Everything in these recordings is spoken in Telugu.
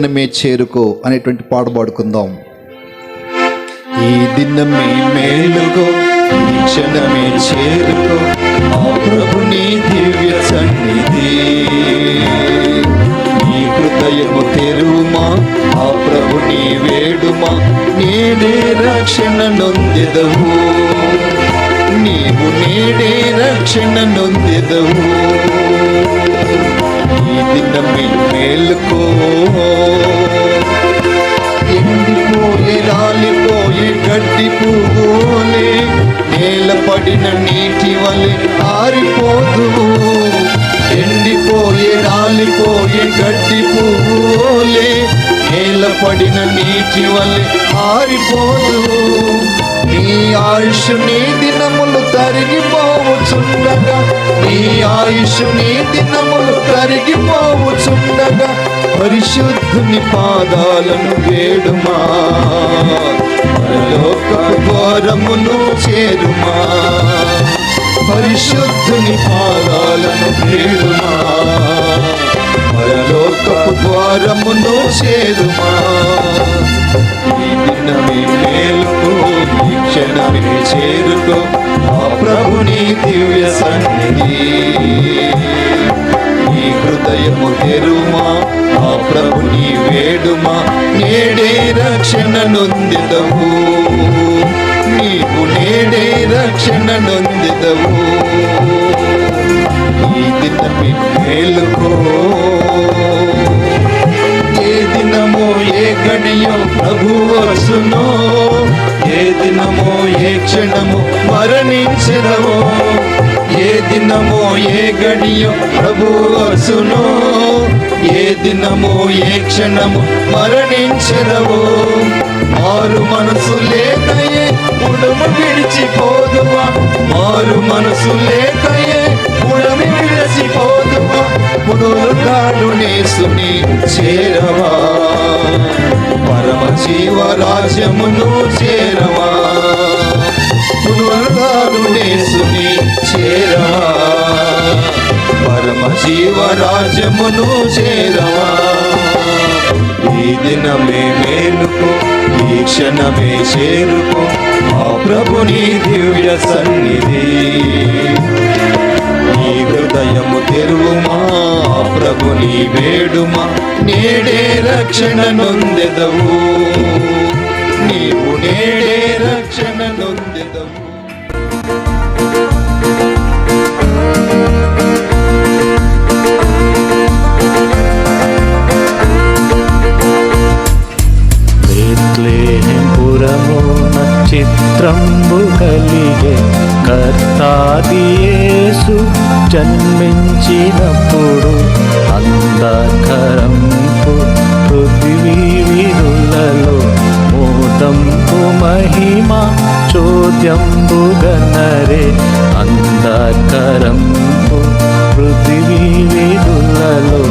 దినమే చేరుకో అనేటువంటి పాట పాడుకుందాం. ఈ దినమే మేలుకో, ఈ క్షణమే చేరుకో, ఆ ప్రభుని దివ్య సన్నిధి. నీ హృదయము తెరువుమా, ఆ ప్రభుని వేడుమా, నేడే రక్షణ నొందెదవు, నీవు నేడే రక్షణ నొందెదవు. ఈ దినమే మేలుకో, ఎండిపోయే రాలిపోయే గడ్డి పువ్వులే, నేల పడిన నీటి వలె ఆరిపోదువు. ఎండిపోయే రాలిపోయే గడ్డి పువ్వులే, నేల పడిన నీటి వలె ఆరిపోదువు. నీ ఆయుష్ నీ దినములు తరిగిపోవచుండగా, నీ ఆయుష్ నీ దినములు తరిగిపోవచుండగా, పరిశుద్ధుని పాదాలను వేడుమా, పరలోక ద్వారమును చేరుమా. పరిశుద్ధుని పాదాలను వేడుమా, పరలోకపు ద్వారమును చేరుమా. ఈ దినమే మేలుకో, ఈ క్షణమే చేరుకో, ఆ ప్రభుని దివ్య సన్నిధి. నీ హృదయము తెరుమా, ఆ ప్రభుని వేడుమా, నేడే రక్షణ నొందెదవు, నీవు నేడే రక్షణ నొందెదవు. ఈ దినమే మేలుకో, ఏ దినమో ఏ గడియో ప్రభు వసునో, ఏ దినమో ఏ క్షణము మరణించెదవో. ఏ దినమో ఏ గడియో ప్రభు వసునో, ఏ దినమో ఏ క్షణము మరణించెదవో. మారు మనసు లేకయే ఉడము విడిచిపోదువా, మారు మనసు లేకయే ఉడమి విడిచిపోదువా. పునరుద్ధారునేసుని చేరవా, పరమ జీవరాజ్యమును చేరవా. పునరుద్ధారునేసుని చేరవా, పరమ జీవరాజ్యమును చేరవా. ఈ దినమే మేలుకో, ఈ క్షణమే చేరుకో, ఆ ప్రభుని దివ్య సన్నిధి. నీ హృదయము తెరువుమా, ఆ ప్రభుని వేడుమా, నేడే రక్షణ నొందెదవు, నీవు నేడే రక్షణ నొందెదవు. చిత్రంబు కలిగే కర్తాది యేసు జన్మించినప్పుడు, అంధకారంపు పృథివీ వీరులలో మోదంపు మహిమ చోద్యంబు గనరే. అంధకారంపు పృథివీ వీరులలో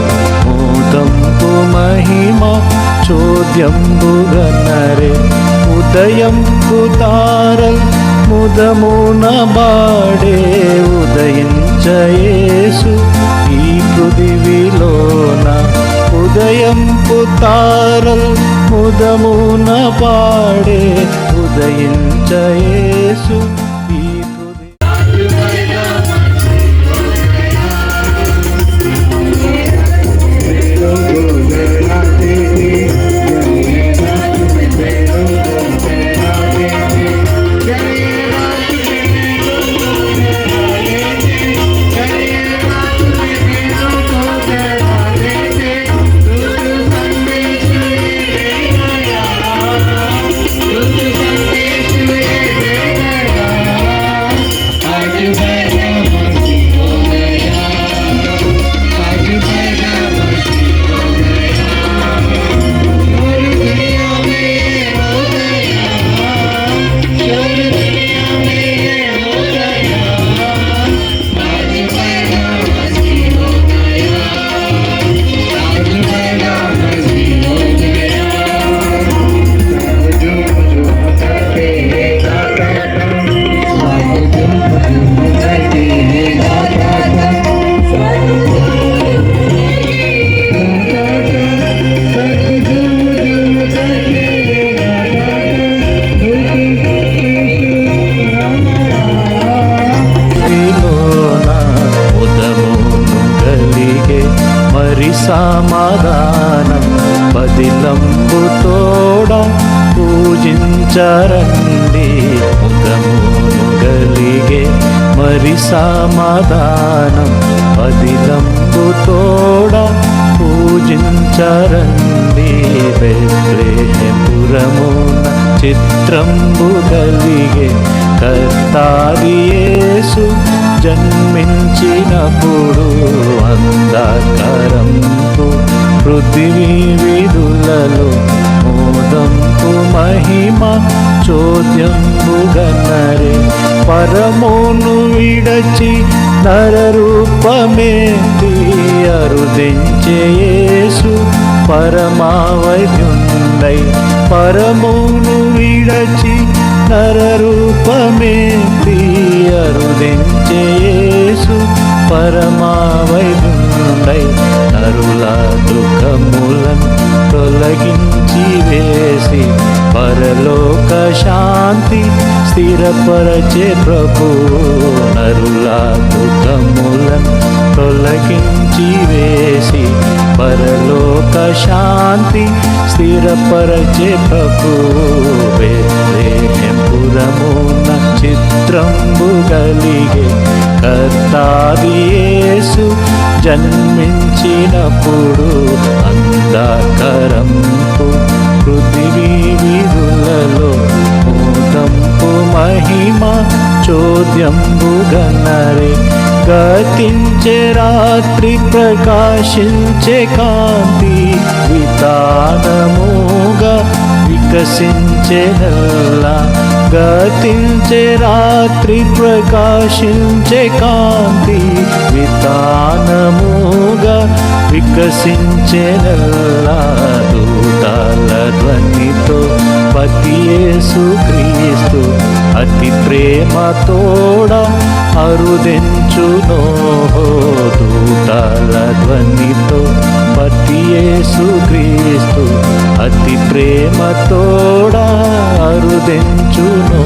మోదంపు మహిమ చోద్యంబు గనరే. ఉదయంపు తారల్ ముదమున బాడే, ఉదయించయేసు ఈ పృథివిలోన. ఉదయంపు తారల్ ముదమున పాడే, ఉదయించయేసు ఈ స్తుతించరండి ముదమును గలిగే మరి సమాధానం పదిలంబు తోడ పూజించరండి బెత్లెహేమురమున చిత్రంబు గలిగే కర్తాది యేసు జన్మించినప్పుడు అంధకారంపు పృథివీ విధులలో మోదంపు మహిమ చోద్యంబుగనరే పరమును విడచి నరరూపమేంది అరుదించే యేసు పరమావైద్యుండై పరమును విడచి నరరూపమేంది అరుదించే యేసు పరమావైద్యుండై నరుల దుఃఖములను తొలగించి వేసి పరలోక శాంతి స్థిరపరచే ప్రభు నరుల దుఃఖములను తొలగించి వేసి పరలోక శాంతి స్థిరపరచే ప్రభు బెత్లెహేమురమున చిత్రంబు గలిగే కర్తాది యేసు జన్మించినప్పుడు అంధకారంపు పృథివీ విధులలో మోదంపు మహిమ చోద్యంబుగనరే గతించే రాత్రి ప్రకాశించే కాంతి వితానముగా వికసించెనల్లా గతించే రాత్రి ప్రకాశించే కాంతి వితానముగా వికసించెనల్లా దూతాల ధ్వనితో పతి యేసు క్రీస్తు అతి ప్రేమ తోడ అరుదెంచునో దూతాల ధ్వనితో పతి యేసు క్రీస్తు అతి ప్రేమ తోడ అరుదెంచునో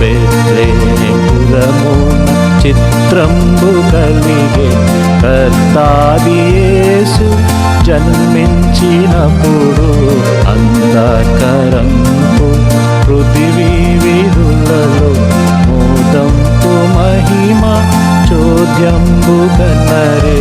బెత్లెహేమురమున చిత్రంబు కలిగే కర్తాది యేసు జన్మించినప్పుడు అంధకారంపు పృథివీ విధులలో మోదంపు మహిమ చోద్యంబుగనరే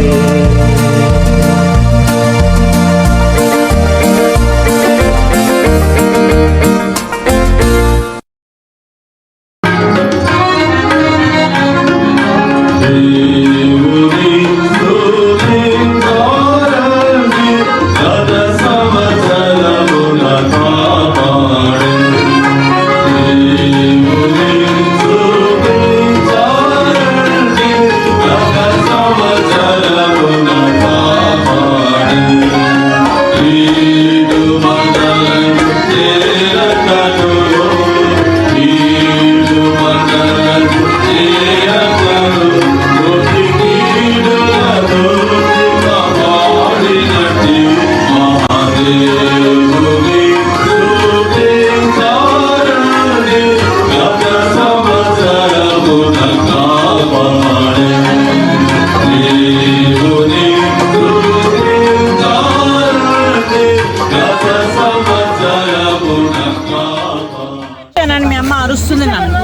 మీ అమ్మ అరుస్తుంది నన్ను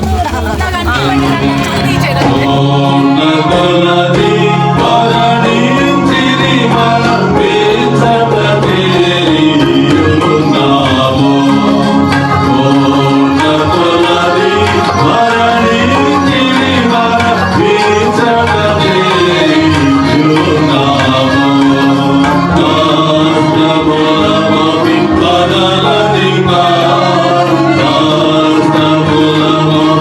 Namo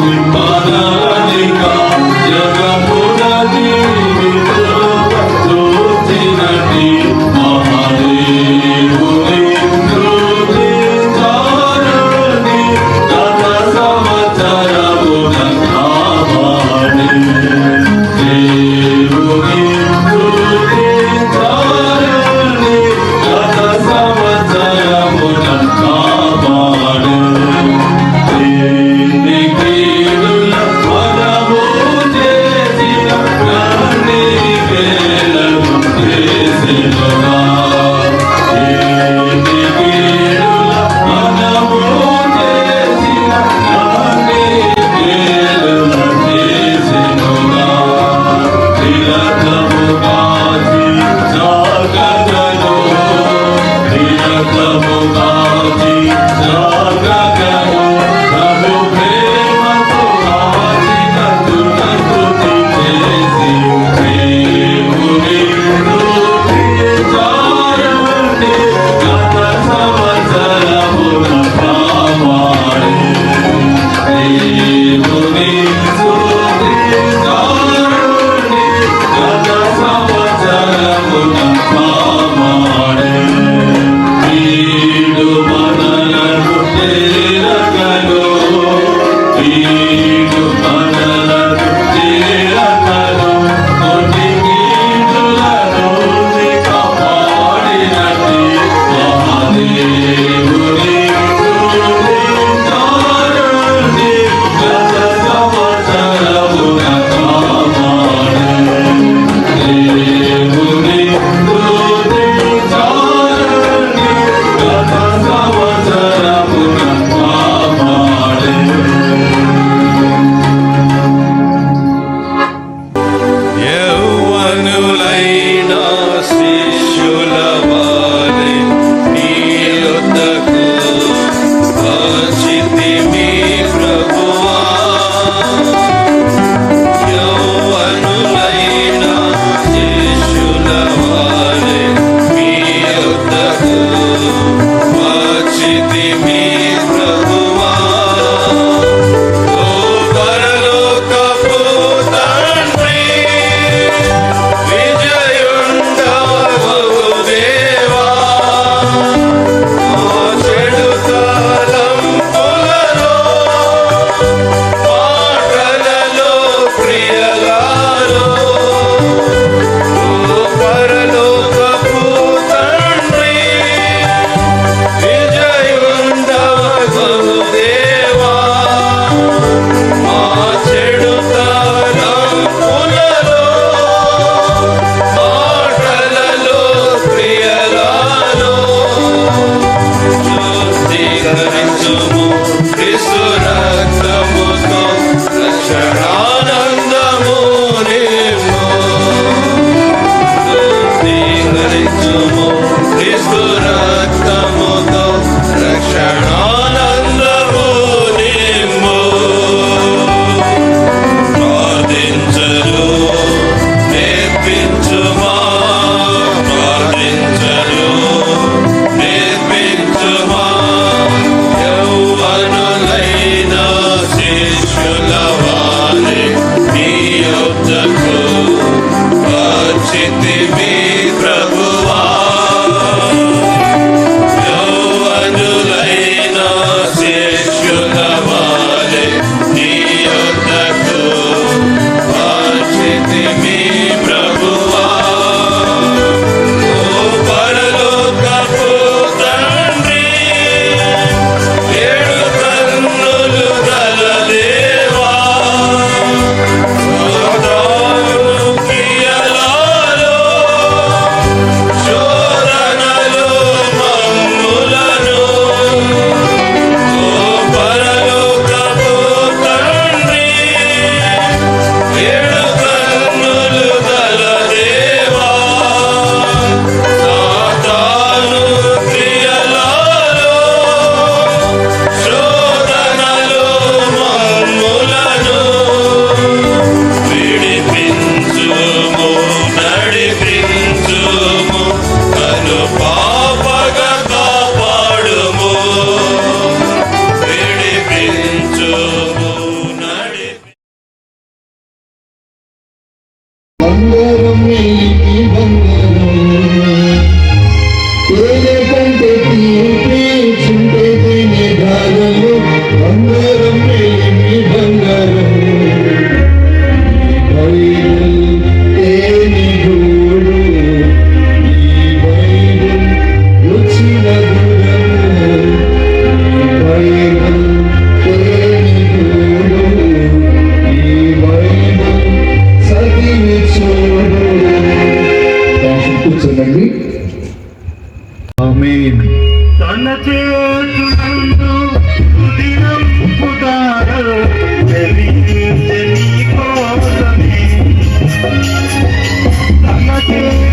తన